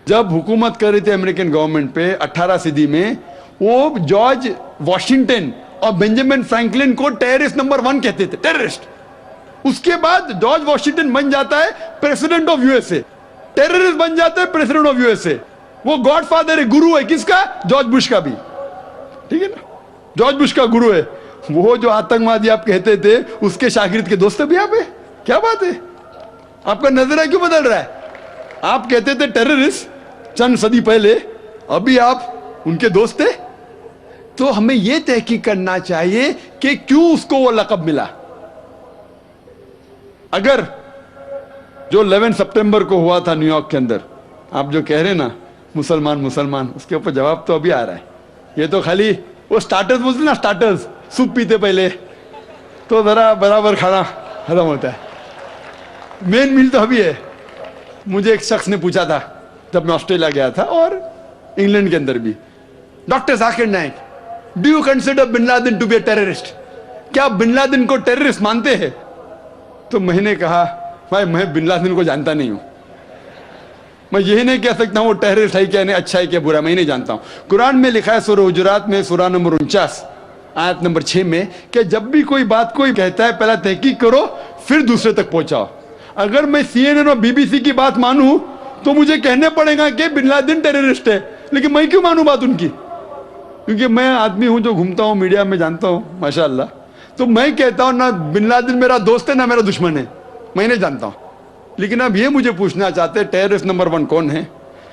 जब हुकूमत कर रही थी अमेरिकन गवर्नमेंट पे 18 सदी में, वो जॉर्ज वॉशिंगटन और बेंजामिन फ्रैंकलिन को टेररिस्ट नंबर 1 कहते थे, टेररिस्ट। उसके बाद जॉर्ज वॉशिंगटन बन जाता है प्रेसिडेंट ऑफ यूएसए, टेररिस्ट बन जाता है प्रेसिडेंट ऑफ यूएसए। वो गॉडफादर है, गुरु है किसका? जॉर्ज बुश का भी, ठीक है ना, जॉर्ज बुश का गुरु है। वो जो आतंकवादी आप कहते थे उसके शागिर्द के दोस्त भी आप है, क्या बात है? आपका नजरिया क्यों बदल रहा है? आप कहते थे टेररिस्ट चंद सदी पहले, अभी आप उनके दोस्त थे। तो हमें यह तहकीक करना चाहिए कि क्यों उसको वो लक़ब मिला। अगर जो 11 सितंबर को हुआ था न्यूयॉर्क के अंदर, आप जो कह रहे ना मुसलमान मुसलमान, उसके ऊपर जवाब तो अभी आ रहा है। ये तो खाली वो स्टार्टर्स बोलते ना, स्टार्टर्स, सूप पीते पहले तो जरा बराबर खाना खत्म होता है, मेन मील तो अभी है। मुझे एक शख्स ने पूछा था जब मैं ऑस्ट्रेलिया गया था और इंग्लैंड के अंदर भी, doctor Zakir Naik, do you consider Bin Laden to be a terrorist? क्या आप बिन लादेन को टेररिस्ट मानते हैं? तो मैंने कहा भाई मैं बिन लादेन को जानता नहीं हूं, मैं यही नहीं कह सकता हूं वो टेररिस्ट है क्या नहीं, अच्छा है क्या बुरा, मैं नहीं जानता हूं। कुरान में लिखा है सूरह हुजुरात में सूरह नंबर 49 आयत नंबर 6 में कि जब भी कोई बात कोई कहता है पहला तहकीक करो फिर दूसरे तक पहुंचाओ। अगर मैं CNN और BBC की बात मानूं तो मुझे कहने पड़ेगा कि बिन लादेन टेररिस्ट है, लेकिन मैं क्यों मानूं बात उनकी? क्योंकि मैं आदमी हूं जो घूमता हूं मीडिया में, जानता हूं माशाअल्लाह। तो मैं कहता हूं ना बिन लादेन मेरा दोस्त है ना मेरा दुश्मन है, मैं नहीं जानता हूं। लेकिन अब ये मुझे पूछना चाहते हैं टेररिस्ट नंबर 1 कौन है,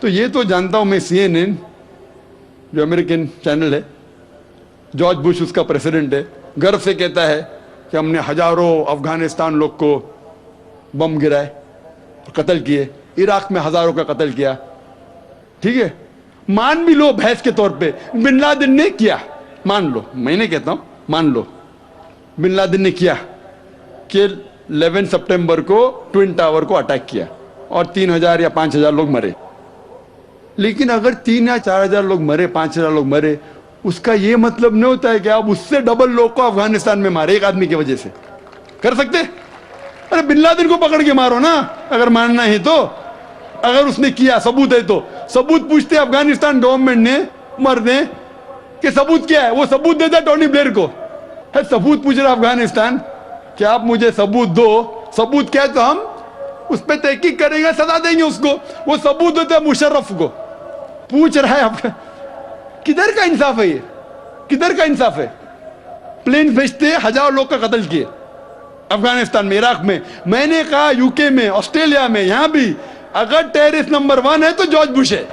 तो ये तो जानता हूं मैं, CNN जो अमेरिकन चैनल है, जॉर्ज बुश उसका प्रेसिडेंट है, गर्व से कहता है कि हमने हजारों अफगानिस्तान लोग को बम गिराए, कत्ल किए, इराक में हजारों का कत्ल किया, ठीक है। मान भी लो बहस के तौर पे बिन लादेन ने किया, मान लो, मैं नहीं कहता हूं, मान लो बिन लादेन ने किया कि 11 सितंबर को ट्विन टावर को अटैक किया और 3000 या 5000 लोग मरे। लेकिन अगर 3 या 4000 लोग मरे, 5000 लोग मरे, उसका यह मतलब नहीं होता है कि आप उससे डबल लोग को अफगानिस्तान में मारे एक आदमी की वजह से। कर सकते? अरे बिन लादेन को पकड़ के मारो ना, अगर मानना है तो। अगर उसने किया, सबूत है तो सबूत पूछते अफगानिस्तान गवर्नमेंट ने, मरने कि सबूत क्या है, वो सबूत देता टोनी ब्लेयर को। है सबूत पूछ रहा अफगानिस्तान कि आप मुझे सबूत दो, सबूत क्या है तो हम उस पर तहकीक करेंगे, सजा देंगे उसको। वो सबूत देता मुशर्रफ को, पूछ रहा है आपका, किधर का इंसाफ है ये? किधर का इंसाफ है? प्लेन भेजते हजारों लोग का कत्ल किए अफगानिस्तान में, इराक में। मैंने कहा यूके में, ऑस्ट्रेलिया में, यहां भी अगर टेररिस्ट नंबर 1 है तो जॉर्ज बुश है।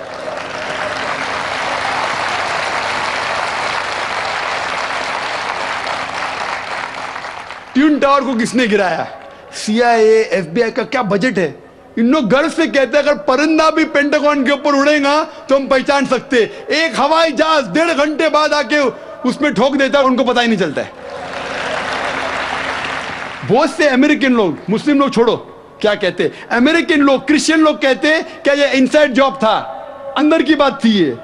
ट्विन टावर को किसने गिराया? CIA, FBI का क्या बजट है? इन लोग गर्व से कहते हैं अगर परिंदा भी पेंटागन के ऊपर उड़ेगा तो हम पहचान सकते। एक हवाई जहाज 1.5 घंटे बाद आके उसमें ठोक देता है, उनको पता ही नहीं चलता है। बहुत से अमेरिकन लोग, मुस्लिम लोग छोड़ो, क्या कहते हैं अमेरिकन लोग, क्रिश्चियन लोग कहते हैं क्या ये इनसाइड जॉब था, अंदर की बात थी, ये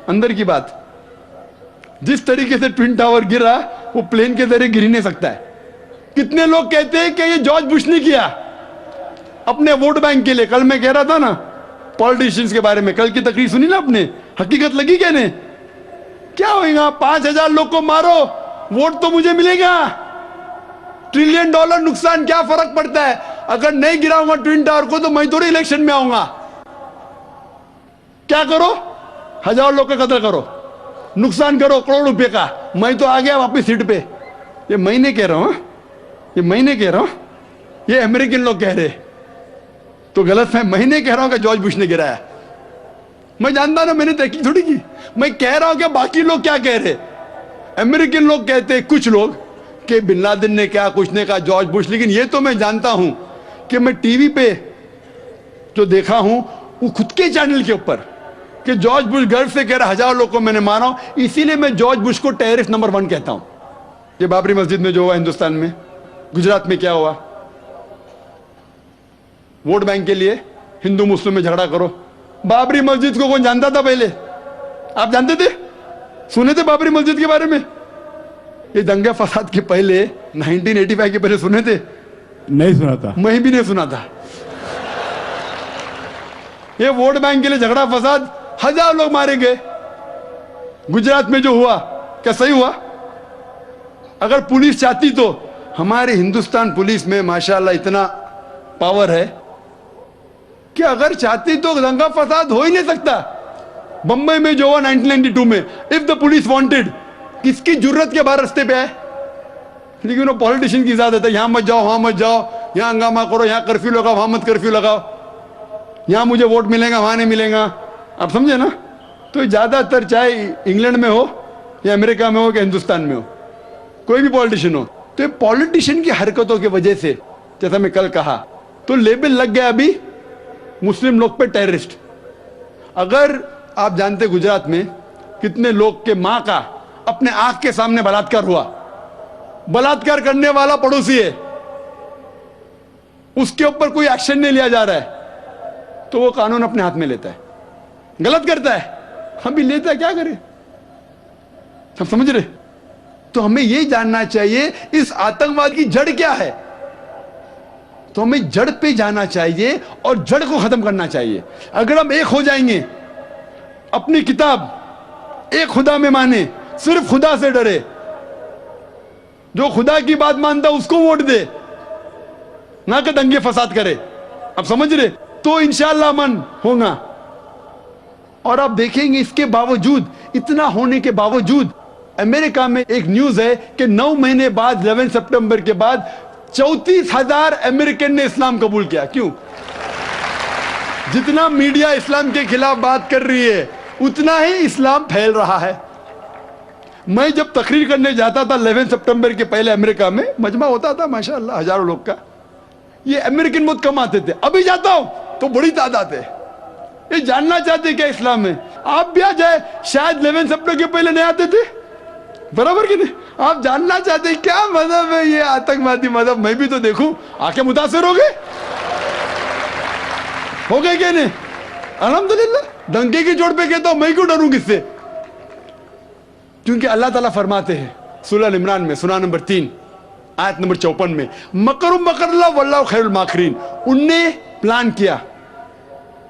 अंदर की बात। जिस तरीके से ट्विन टावर गिरा वो प्लेन के जरिए गिर ही नहीं सकता है। कितने लोग कहते हैं कि ये जॉर्ज बुश ने किया अपने वोट बैंक के लिए। कल मैं कह रहा था ना पॉलिटिशियंस के बारे में, कल की तकरीर सुनी ना आपने, हकीकत लगी क्या ने? क्या होगा? 5000 लोग को मारो, वोट तो मुझे मिलेगा। $1 ट्रिलियन नुकसान, क्या फर्क पड़ता है? अगर नहीं गिराऊंगा ट्विन टावर को तो मैं थोड़ी इलेक्शन में आऊंगा। क्या करो? हजारों लोग का कत्ल करो, नुकसान करो करोड़ रुपए का, मैं तो आ गया वापस सीट पे। ये मैं नहीं कह रहा हूं, ये मैं नहीं कह रहा हूं, ये अमेरिकन लोग कह रहे। तो गलत है, मैं नहीं कह रहा हूं कि जॉर्ज बुश ने गिराया। मैं जानता ना, मैंने तहकीक थोड़ी की। मैं कह रहा हूं कि बाकी लोग क्या कह रहे। अमेरिकन लोग कहते हैं कुछ लोग कि बिन लादेन ने क्या कुछ ने कहा, जॉर्ज बुश। लेकिन ये तो मैं जानता हूं कि मैं टीवी पे जो देखा हूं वो खुद के चैनल के ऊपर कि जॉर्ज बुश गर्व से कह रहा हजारों लोग को मैंने मारा हूं, इसीलिए मैं जॉर्ज बुश को टेररिस्ट नंबर 1 कहता हूं। ये बाबरी मस्जिद में जो हुआ हिंदुस्तान में, गुजरात में क्या हुआ, वोट बैंक के लिए हिंदू मुस्लिम में झगड़ा करो। बाबरी मस्जिद को कौन जानता था पहले? आप जानते थे? सुने थे बाबरी मस्जिद के बारे में? ये दंगे फसाद के पहले 1985 के पहले सुने थे? नहीं सुना था। मैं भी नहीं सुना था। یہ ووٹ بینک کے لیے جھگڑا فساد, 1000 لوگ مارے گئے. گجرات میں جو ہوا کیا صحیح ہوا؟ اگر پولیس چاہتی تو, ہمارے ہندوستان پولیس میں ماشاءاللہ اتنا پاور ہے کہ اگر چاہتی تو دنگا فساد ہو ہی نہیں سکتا. بمبئی میں جو ہوا 1992 میں, اف دا پولیس وانٹڈ, کس کی جرت کے باہر رستے پہ آئے؟ لیکن وہ پولیٹیشین کی اجازت ہے, یہاں مت جاؤ وہاں مت جاؤ, یہاں ہنگامہ کرو, یہاں کرفیو لگاؤ وہاں مت کرفیو لگاؤ, یہاں مجھے ووٹ ملے گا وہاں نہیں ملے گا. آپ سمجھے نا؟ تو زیادہ تر چاہے انگلینڈ میں ہو یا امریکہ میں ہو کہ ہندوستان میں ہو, کوئی بھی پولیٹیشین ہو, تو یہ پولیٹیشین کی حرکتوں کی وجہ سے, جیسا میں کل کہا, تو لیبل لگ گیا ابھی مسلم لوگ پہ ٹیررسٹ. اگر آپ جانتے گجرات میں کتنے لوگ کے ماں کا اپنے آنکھ کے سامنے بلاತ್ಕಾರ ہوا, بلاತ್ಕಾರ کرنے والا پڑوسی ہے, اس کے اوپر کوئی ایکشن نہیں لیا جا رہا ہے, تو وہ قانون اپنے ہاتھ میں لیتا ہے, غلط کرتا ہے, ہم بھی لیتا ہے, کیا کرے؟ ہم سمجھ رہے؟ تو ہمیں یہ جاننا چاہیے اس آتنکواد کی جڑ کیا ہے, تو ہمیں جڑ پہ جانا چاہیے اور جڑ کو ختم کرنا چاہیے. اگر ہم ایک ہو جائیں گے, اپنی کتاب ایک خدا میں مانے, صرف خدا سے ڈرے, جو خدا کی بات مانتا اس کو ووٹ دے, نہ کہ دنگے فساد کرے. اب سمجھ رہے؟ تو انشاءاللہ امن ہوگا. اور آپ دیکھیں گے اس کے باوجود, اتنا ہونے کے باوجود, امریکہ میں ایک نیوز ہے کہ 9 مہینے بعد 11 سپٹمبر کے بعد 34,000 امریکن نے اسلام قبول کیا. کیوں؟ جتنا میڈیا اسلام کے خلاف بات کر رہی ہے اتنا ہی اسلام پھیل رہا ہے. میں جب تقریر کرنے جاتا تھا 11 سپٹمبر کے پہلے امریکہ میں, مجمع ہوتا تھا ماشاءاللہ ہزاروں لوگ کا, یہ امریکن بہت کم آتے تھے. ابھی جاتا ہوں تو بڑی تعداد ہے, یہ جاننا چاہتے کیا اسلام میں. آپ بھی آ جائے, شاید 11 سپٹمبر کے پہلے نہیں آتے تھے, برابر کہ نہیں؟ آپ جاننا چاہتے ہیں کیا مذہب ہے یہ آتنکوادی مذہب, میں بھی تو دیکھوں. آ کے متاثر ہو گئے کہ نہیں؟ الحمدللہ. ڈنکے کی چوٹ پہ کہتا ہوں, میں کیوں ڈروں کس سے؟ کیونکہ اللہ تعالیٰ فرماتے ہیں سورہ عمران میں, سورہ نمبر 3 آیت نمبر 54 میں, مکر مکر اللہ واللہ خیر الماکرین. ان نے پلان کیا,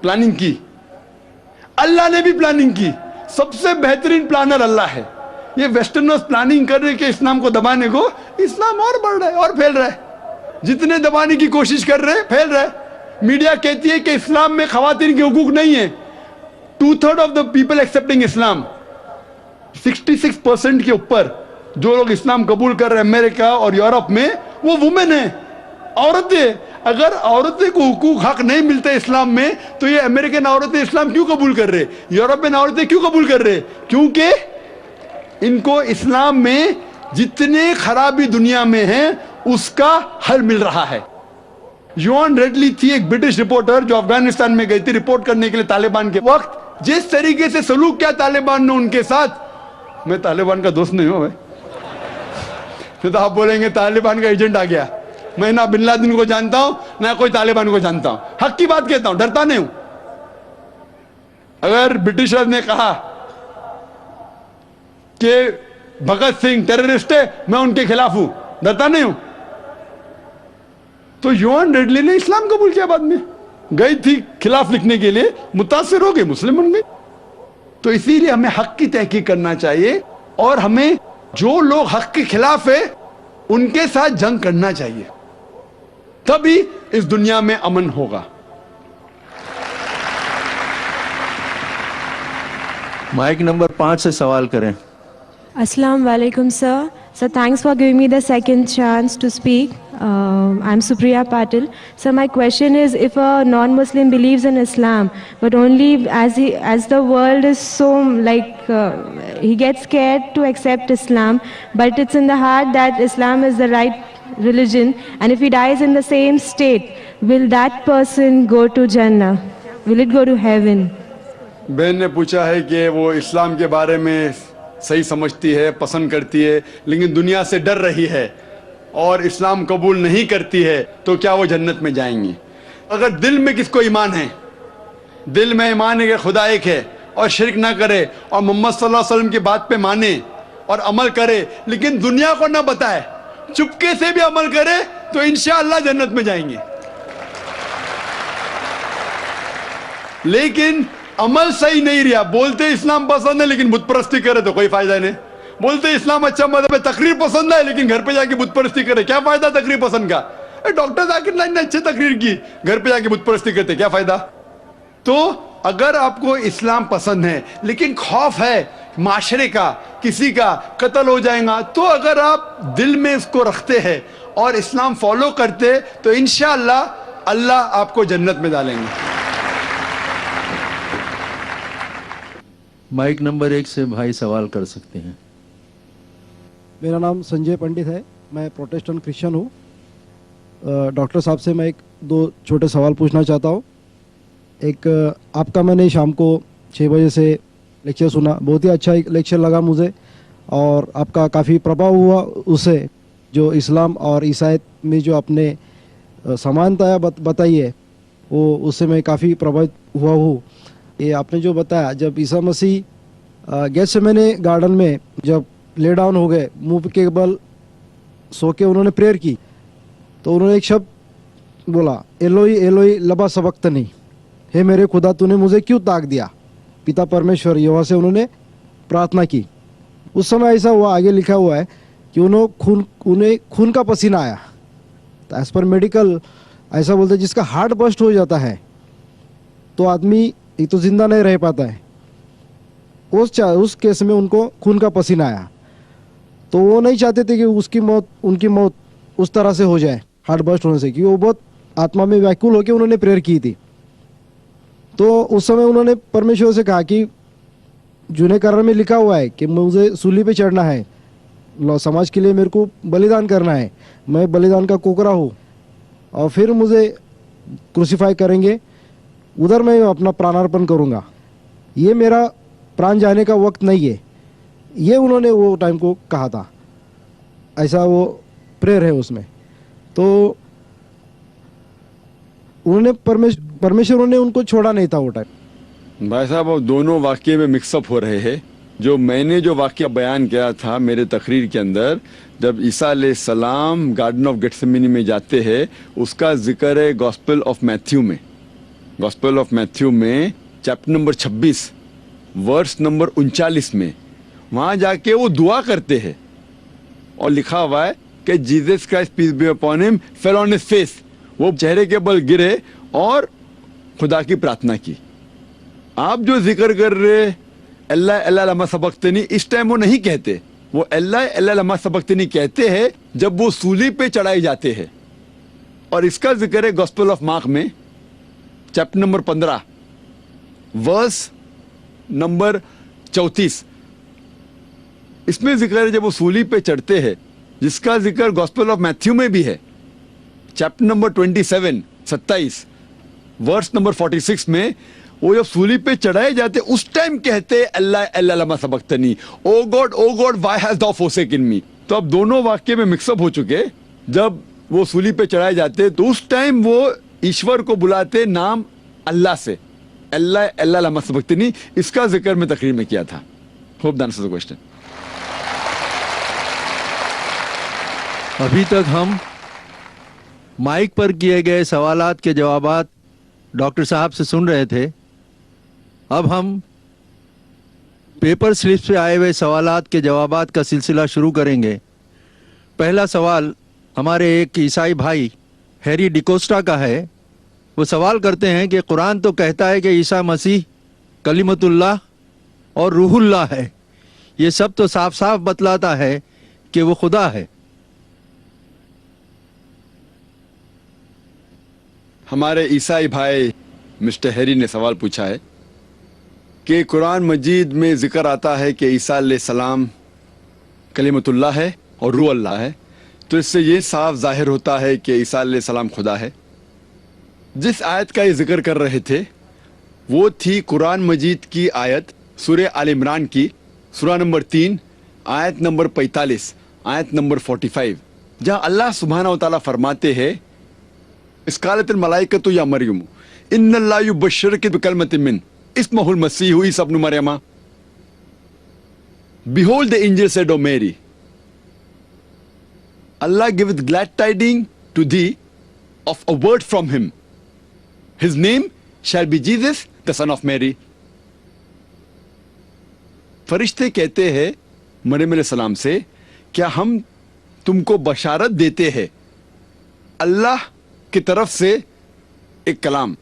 پلاننگ کی, اللہ نے بھی پلاننگ کی. سب سے بہترین پلانر اللہ ہے. یہ ویسٹرنرز پلاننگ کر رہے کہ اسلام کو دبانے کو, اسلام اور بڑھ رہا ہے اور پھیل رہا ہے. جتنے دبانے کی کوشش کر رہے پھیل رہا ہے. میڈیا کہتی ہے کہ اسلام میں خواتین کے حقوق نہیں ہیں. 2/3 آف دا پیپل ایکسپٹنگ اسلام, 66% کے اوپر جو لوگ اسلام قبول کر رہے ہیں امریکہ اور یورپ میں, وہ وومن ہیں, عورتیں. اگر عورتیں کو حقوق حق نہیں ملتے اسلام میں, تو یہ امریکن عورتیں اسلام کیوں قبول کر رہے, یورپین عورتیں کیوں قبول کر رہے؟ کیونکہ ان کو اسلام میں جتنے خرابی دنیا میں ہیں اس کا حل مل رہا ہے. یوان ریڈلی تھی ایک برٹش رپورٹر جو افغانستان میں گئی تھی رپورٹ کرنے کے لیے طالبان کے وقت. جس طریقے سے سلوک کیا طالبان نے ان کے ساتھ, میں طالبان کا دوست نہیں ہوں بھائی, تو آپ بولیں گے طالبان کا ایجنٹ آ گیا. میں نہ بن لادن کو جانتا ہوں نہ کوئی طالبان کو جانتا ہوں, حق کی بات کہتا ہوں, ڈرتا نہیں ہوں. اگر برٹشرز نے کہا کہ بھگت سنگھ ٹیررسٹ ہے, میں ان کے خلاف ہوں, ڈرتا نہیں ہوں. تو یوان ریڈلی نے اسلام قبول کیا, بعد میں گئی تھی خلاف لکھنے کے لیے, متاثر ہو گئے, مسلم بن گئے. تو اسی لیے ہمیں حق کی تحقیق کرنا چاہیے, اور ہمیں جو لوگ حق کے خلاف ہے ان کے ساتھ جنگ کرنا چاہیے, تبھی اس دنیا میں امن ہوگا. مائک نمبر 5 سے سوال کریں. Assalamu alaikum, sir. So thanks for giving me the second chance to speak. I'm Supriya Patil. So my question is, if a non-Muslim believes in Islam, but only as the world is so he gets scared to accept Islam, but it's in the heart that Islam is the right religion, and if he dies in the same state, will that person go to Jannah? Will it go to heaven? بہن نے پوچھا ہے کہ وہ اسلام کے بارے میں صحیح سمجھتی ہے, پسند کرتی ہے, لیکن دنیا سے ڈر رہی ہے اور اسلام قبول نہیں کرتی ہے, تو کیا وہ جنت میں جائیں گی؟ اگر دل میں کس کو ایمان ہے, دل میں ایمان ہے کہ خدا ایک ہے اور شرک نہ کرے اور محمد صلی اللہ علیہ وسلم کی بات پہ مانے اور عمل کرے, لیکن دنیا کو نہ بتائے, چپکے سے بھی عمل کرے, تو انشاءاللہ جنت میں جائیں گے. लेकिन अमल सही नहीं रहा. बोलते इस्लाम पसंद है लेकिन बुत परस्ती करे तो कोई फायदा नहीं. बोलते इस्लाम अच्छा मजहब है, तकरीर पसंद है लेकिन घर पे जाके बुत परस्ती करे, क्या फायदा तकरीर पसंद का? डॉक्टर जाकिर नाइक ने अच्छे तकरीर की, घर पे जाके बुत परस्ती करते, क्या फायदा? तो अगर आपको इस्लाम पसंद है लेकिन खौफ है माशरे का, किसी का कत्ल हो जाएगा, तो अगर आप दिल में इसको रखते हैं और इस्लाम फॉलो करते तो इंशाअल्लाह अल्लाह आपको जन्नत में डालेंगे. माइक नंबर 1 से भाई सवाल कर सकते हैं. मेरा नाम संजय पंडित है, मैं प्रोटेस्टेंट क्रिश्चियन हूँ. डॉक्टर साहब से मैं 2 छोटे सवाल पूछना चाहता हूँ. एक, आपका मैंने शाम को 6 बजे से लेक्चर सुना, बहुत ही अच्छा एक लेक्चर लगा मुझे, और आपका काफ़ी प्रभाव हुआ उससे. जो इस्लाम और ईसाईयत में जो आपने समानता बताई है वो, उससे मैं काफ़ी प्रभावित हुआ हूँ. ये आपने जो बताया, जब ईसा मसीह गेत्सेमनी गार्डन में जब ले डाउन हो गए, मुंह के बल सो के उन्होंने प्रेयर की, तो उन्होंने एक शब्द बोला, एलोई एलोई लबा सबक्तनी, हे मेरे खुदा तूने मुझे क्यों ताक दिया. पिता परमेश्वर यहोवा से उन्होंने प्रार्थना की. उस समय ऐसा हुआ, आगे लिखा हुआ है कि उन्हें खून का पसीना आया. तो एज पर मेडिकल ऐसा बोलते हैं, जिसका हार्ट बस्ट हो जाता है तो आदमी एक तो जिंदा नहीं रह पाता है. उस केस में उनको खून का पसीना आया, तो वो नहीं चाहते थे कि उनकी मौत उस तरह से हो जाए हार्ट बस्ट होने से, क्योंकि वो बहुत आत्मा में व्याकुल होकर उन्होंने प्रेयर की थी. तो उस समय उन्होंने परमेश्वर से कहा कि जूने करार में लिखा हुआ है कि मुझे सूली पे चढ़ना है, समाज के लिए मेरे को बलिदान करना है, मैं बलिदान का कोकरा हूँ, और फिर मुझे क्रूसीफाई करेंगे, उधर मैं अपना प्राणार्पण करूँगा, ये मेरा प्राण जाने का वक्त नहीं है. ये उन्होंने वो टाइम को कहा था, ऐसा वो प्रेयर है उसमें. तो उन्होंने परमेश्वर ने उनको छोड़ा नहीं था वो टाइम. भाई साहब, वो दोनों वाक्य में मिक्सअप हो रहे हैं. जो मैंने जो वाक्य बयान किया था मेरे तकरीर के अंदर, जब ईसा अलैहिस्सलाम गार्डन ऑफ गेत्सेमनी में जाते हैं, उसका जिक्र है गॉस्पेल ऑफ मैथ्यू में. गॉस्पेल ऑफ मैथ्यू में चैप्टर नंबर 26 वर्स नंबर 39 में वहां जाके वो दुआ करते हैं, और लिखा हुआ है कि Jesus Christ peace be upon him fell on his face, वो चेहरे के बल गिरे और खुदा की प्रार्थना की. आप जो जिक्र कर रहे अल्लाह अल्लाह लमा सबक्तनी, इस टाइम वो नहीं कहते, वो अल्लाह अल्लाह लमा सबक्तनी कहते हैं जब वो सूली पे चढ़ाए जाते हैं. और इसका जिक्र है गॉस्पेल ऑफ मार्क में चैप्टर नंबर 15 वर्स नंबर 34. इसमें जिक्र है जब वो सूली पे चढ़ते हैं, जिसका जिक्र गॉस्पेल ऑफ मैथ्यू में भी है चैप्टर नंबर 27 वर्स नंबर 46 में. वो जब सूली पे चढ़ाए जाते उस टाइम कहते अल्लाह अल्लाह लमा सबक्तनी, O God why has thou forsaken me. तो अब दोनों वाक्य में मिक्सअप हो चुके. जब वो सूली पे चढ़ाए जाते तो उस टाइम वो ईश्वर को बुलाते नाम अल्लाह से, अल्लाह अल्लाह लमा सबक्तनी. इसका जिक्र मैं तकरीर में किया था. Hope that answers the question. अभी तक हम माइक पर किए गए सवालात के जवाबात डॉक्टर साहब से सुन रहे थे. अब हम पेपर स्लिप से आए हुए सवालात के जवाबात का सिलसिला शुरू करेंगे. पहला सवाल हमारे एक ईसाई भाई हैरी डिकोस्टा का है. वो सवाल करते हैं कि कुरान तो कहता है कि ईसा मसीह कलिमतुल्लाह और रूहुल्लाह है, ये सब तो साफ साफ बतलाता है कि वो खुदा है. हमारे ईसाई भाई मिस्टर हैरी ने सवाल पूछा है कि कुरान मजीद में जिक्र आता है कि ईसा अलैहिस्सलाम कलिमतुल्लाह है और रूह अल्लाह है, तो इससे ये साफ जाहिर होता है कि ईसा अलैहिस्सलाम खुदा है. जिस आयत का ये जिक्र कर रहे थे वो थी कुरान मजीद की आयत सूरह आल इमरान की सूरह नंबर 3 आयत नंबर 45 आयत नंबर 45, जहाँ अल्लाह सुब्हानहू व तआला फरमाते हैं, इसकालतुल मलाइकतु या मरियम इन्नल्लाह युबश्शिरुकी बिकलिमतिन मिन इस्मुहुल मसीहु ईसा इब्न Maryam. Behold, the angel said, O Mary, Allah giveth glad tidings to thee of a word from him. His name shall be Jesus, the son of Mary. फरिश्ते कहते हैं मरियम अलैहिस्सलाम से, क्या हम तुमको बशारत देते हैं अल्लाह की तरफ से एक कलाम